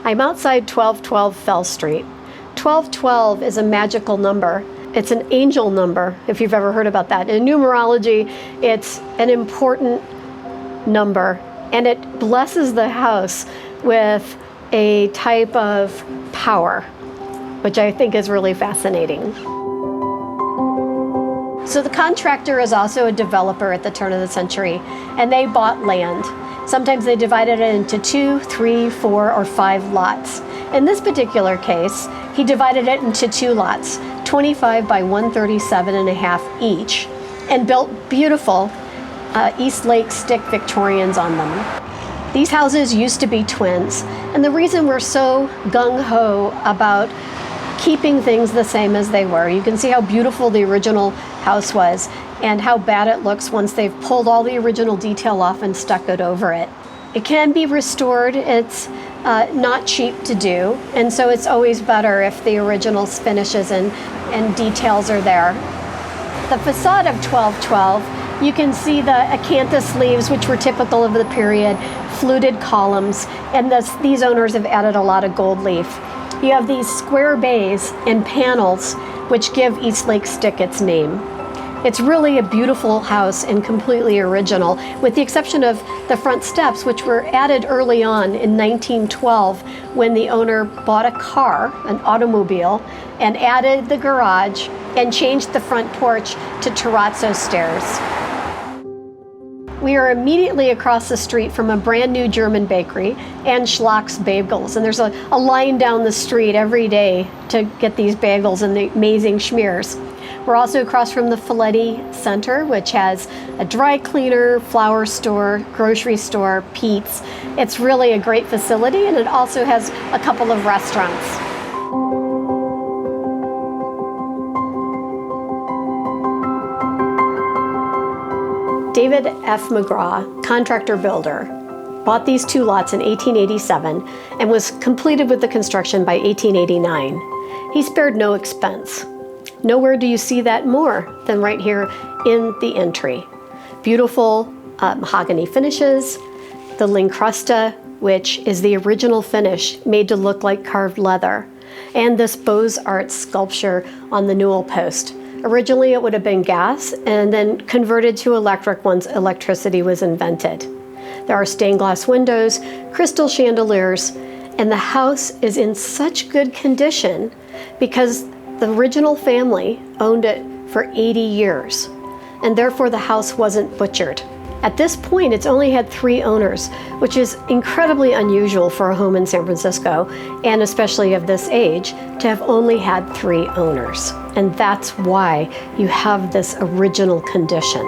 I'm outside 1212 Fell Street. 1212 is a magical number. It's an angel number, if you've ever heard about that. In numerology, it's an important number, and it blesses the house with a type of power, which I think is really fascinating. So the contractor is also a developer at the turn of the century, and they bought land. Sometimes they divided it into 2, 3, 4, or 5 lots. In this particular case, he divided it into 2 lots, 25 by 137.5 each, and built beautiful Eastlake-stick Victorians on them. These houses used to be twins, and the reason we're so gung-ho about keeping things the same as they were, you can see how beautiful the original house was and how bad it looks once they've pulled all the original detail off and stuck it over it. It can be restored. It's not cheap to do, and so it's always better if the original finishes and details are there. The facade of 1212, you can see the acanthus leaves, which were typical of the period, fluted columns, and these owners have added a lot of gold leaf. You have these square bays and panels, which give Eastlake-stick its name. It's really a beautiful house and completely original, with the exception of the front steps, which were added early on in 1912 when the owner bought a car, an automobile, and added the garage and changed the front porch to terrazzo stairs. We are immediately across the street from a brand new German bakery and Schlock's Bagels. And there's a line down the street every day to get these bagels and the amazing schmears. We're also across from the Folletti Center, which has a dry cleaner, flower store, grocery store, Pete's. It's really a great facility, and it also has a couple of restaurants. David F. McGraw, contractor builder, bought these 2 lots in 1887 and was completed with the construction by 1889. He spared no expense. Nowhere do you see that more than right here in the entry. Beautiful mahogany finishes, the lincrusta, which is the original finish made to look like carved leather, and this Beaux-Arts sculpture on the newel post. Originally, it would have been gas and then converted to electric once electricity was invented. There are stained glass windows, crystal chandeliers, and the house is in such good condition because the original family owned it for 80 years, and therefore the house wasn't butchered. At this point, it's only had 3 owners, which is incredibly unusual for a home in San Francisco, and especially of this age, to have only had 3 owners. And that's why you have this original condition.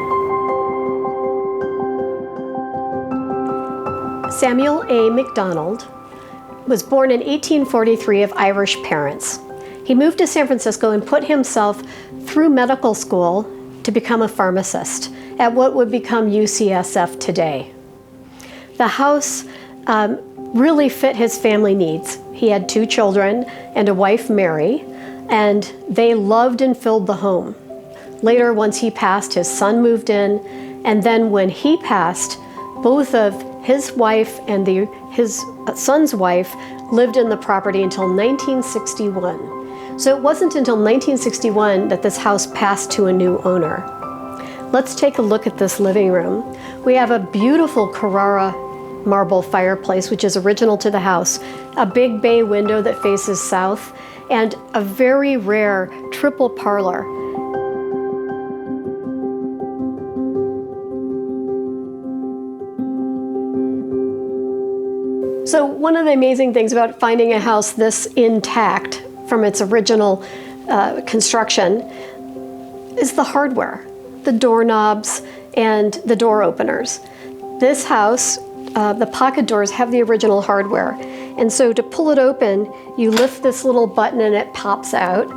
Samuel A. McDonnell was born in 1843 of Irish parents. He moved to San Francisco and put himself through medical school to become a pharmacist at what would become UCSF today. The house really fit his family needs. He had 2 children and a wife, Mary, and they loved and filled the home. Later, once he passed, his son moved in, and then when he passed, both of his wife and his son's wife lived in the property until 1961. So it wasn't until 1961 that this house passed to a new owner. Let's take a look at this living room. We have a beautiful Carrara marble fireplace, which is original to the house, a big bay window that faces south, and a very rare triple parlor. So one of the amazing things about finding a house this intact from its original construction is the hardware, the doorknobs and the door openers. This house, the pocket doors have the original hardware. And so to pull it open, you lift this little button and it pops out.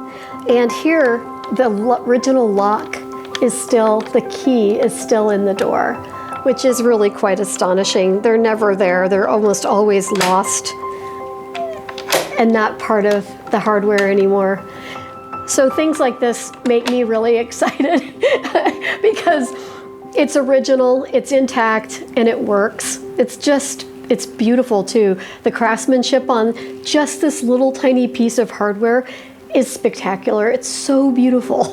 And here, the original lock is still, the key is still in the door, which is really quite astonishing. They're never there. They're almost always lost and not part of the hardware anymore. So things like this make me really excited because it's original, it's intact, and it works. It's just it's beautiful too. The craftsmanship on just this little tiny piece of hardware is spectacular. It's so beautiful.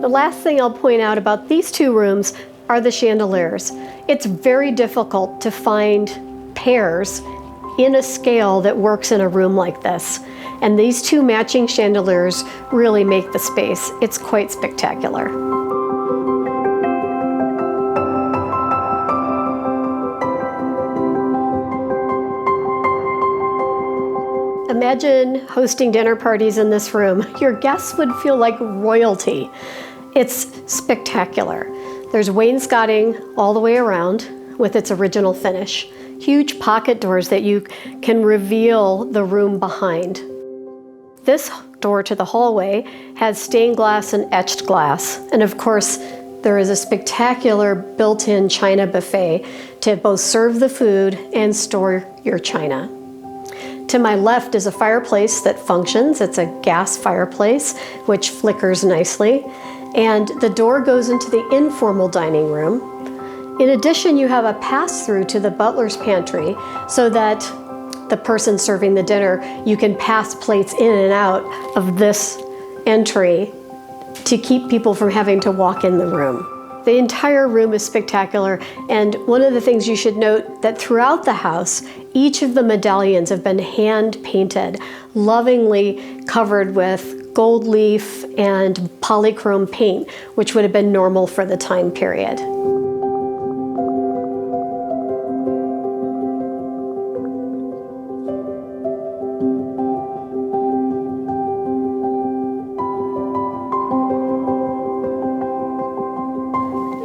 The last thing I'll point out about these two rooms are the chandeliers. It's very difficult to find pairs in a scale that works in a room like this. And these two matching chandeliers really make the space. It's quite spectacular. Imagine hosting dinner parties in this room. Your guests would feel like royalty. It's spectacular. There's wainscoting all the way around with its original finish. Huge pocket doors that you can reveal the room behind. This door to the hallway has stained glass and etched glass. And of course, there is a spectacular built-in china buffet to both serve the food and store your china. To my left is a fireplace that functions. It's a gas fireplace, which flickers nicely. And the door goes into the informal dining room. In addition, you have a pass-through to the butler's pantry so that the person serving the dinner, you can pass plates in and out of this entry to keep people from having to walk in the room. The entire room is spectacular, and one of the things you should note that throughout the house, each of the medallions have been hand painted, lovingly covered with gold leaf and polychrome paint, which would have been normal for the time period.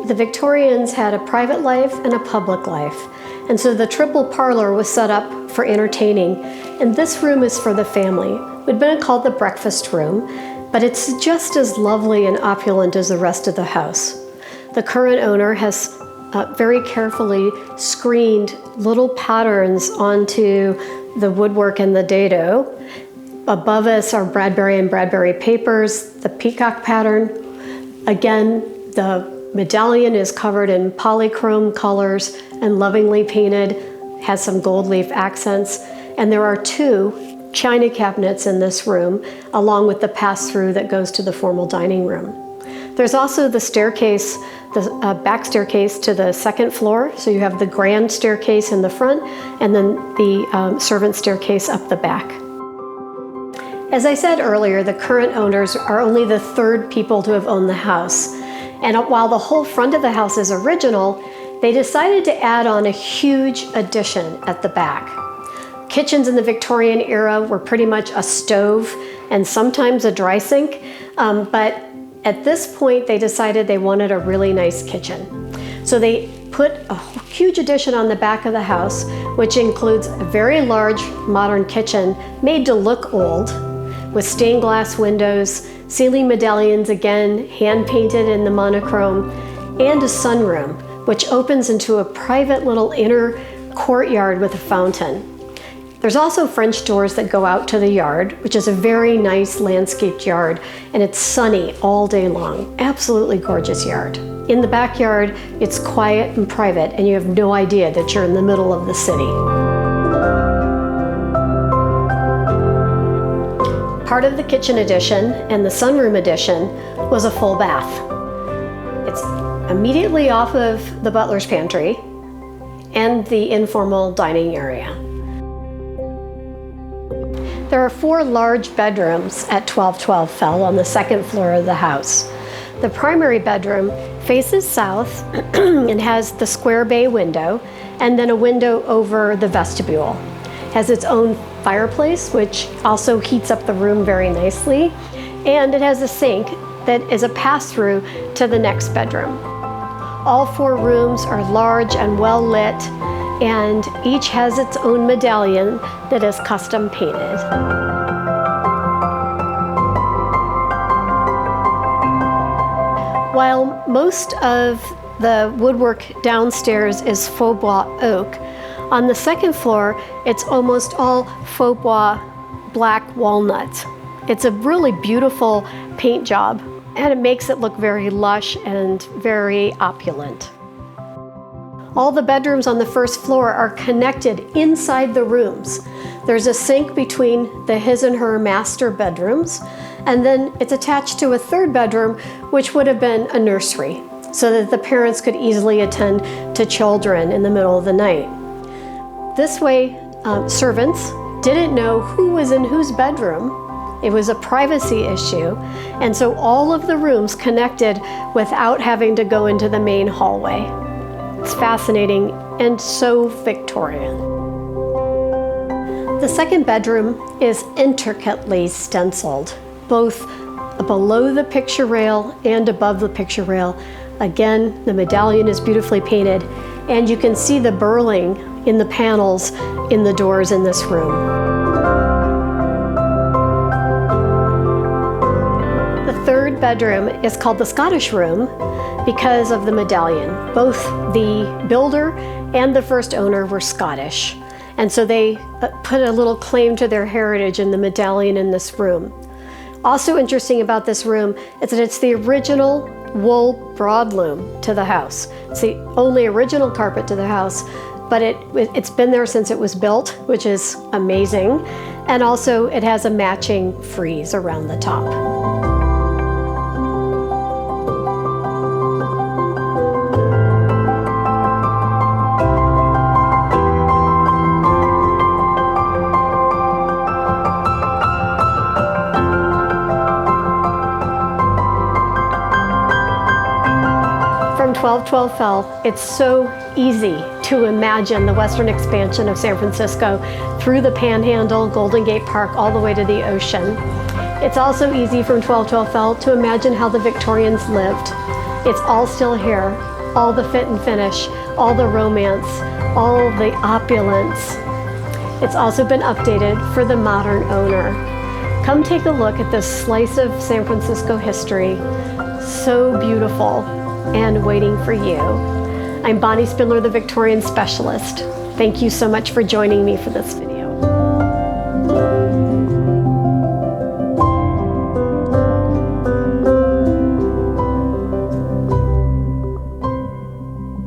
The Victorians had a private life and a public life, and so the triple parlor was set up for entertaining, and this room is for the family. It would have been called the breakfast room, but it's just as lovely and opulent as the rest of the house. The current owner has very carefully screened little patterns onto the woodwork and the dado. Above us are Bradbury and Bradbury papers, the peacock pattern. Again, the medallion is covered in polychrome colors and lovingly painted, has some gold leaf accents, and there are two china cabinets in this room, along with the pass-through that goes to the formal dining room. There's also the staircase, the back staircase to the second floor, so you have the grand staircase in the front, and then the servant staircase up the back. As I said earlier, the current owners are only the third people to have owned the house. And while the whole front of the house is original, they decided to add on a huge addition at the back. Kitchens in the Victorian era were pretty much a stove and sometimes a dry sink, but at this point they decided they wanted a really nice kitchen. So they put a huge addition on the back of the house, which includes a very large modern kitchen made to look old, with stained glass windows, ceiling medallions, again hand-painted in the monochrome, and a sunroom, which opens into a private little inner courtyard with a fountain. There's also French doors that go out to the yard, which is a very nice landscaped yard, and it's sunny all day long. Absolutely gorgeous yard. In the backyard, it's quiet and private, and you have no idea that you're in the middle of the city. Part of the kitchen addition and the sunroom addition was a full bath. It's immediately off of the butler's pantry and the informal dining area. There are 4 large bedrooms at 1212 Fell on the second floor of the house. The primary bedroom faces south and has the square bay window and then a window over the vestibule. It has its own fireplace, which also heats up the room very nicely, and it has a sink that is a pass-through to the next bedroom. All 4 rooms are large and well lit, and each has its own medallion that is custom painted. While most of the woodwork downstairs is faux bois oak, on the second floor, it's almost all faux bois black walnut. It's a really beautiful paint job, and it makes it look very lush and very opulent. All the bedrooms on the first floor are connected inside the rooms. There's a sink between the his and her master bedrooms, and then it's attached to a third bedroom, which would have been a nursery, so that the parents could easily attend to children in the middle of the night. This way, servants didn't know who was in whose bedroom. It was a privacy issue, and so all of the rooms connected without having to go into the main hallway. It's fascinating and so Victorian. The second bedroom is intricately stenciled, both below the picture rail and above the picture rail. Again, the medallion is beautifully painted, and you can see the burling in the panels in the doors in this room. The third bedroom is called the Scottish room because of the medallion. Both the builder and the first owner were Scottish, and so they put a little claim to their heritage in the medallion in this room. Also interesting about this room is that it's the original wool broadloom to the house. It's the only original carpet to the house, but it's been there since it was built, which is amazing. And also it has a matching frieze around the top. From 1212 Fell, it's so easy to imagine the western expansion of San Francisco through the Panhandle, Golden Gate Park, all the way to the ocean. It's also easy from 1212 Fell to imagine how the Victorians lived. It's all still here, all the fit and finish, all the romance, all the opulence. It's also been updated for the modern owner. Come take a look at this slice of San Francisco history. So beautiful and waiting for you. I'm Bonnie Spindler, the Victorian Specialist. Thank you so much for joining me for this video.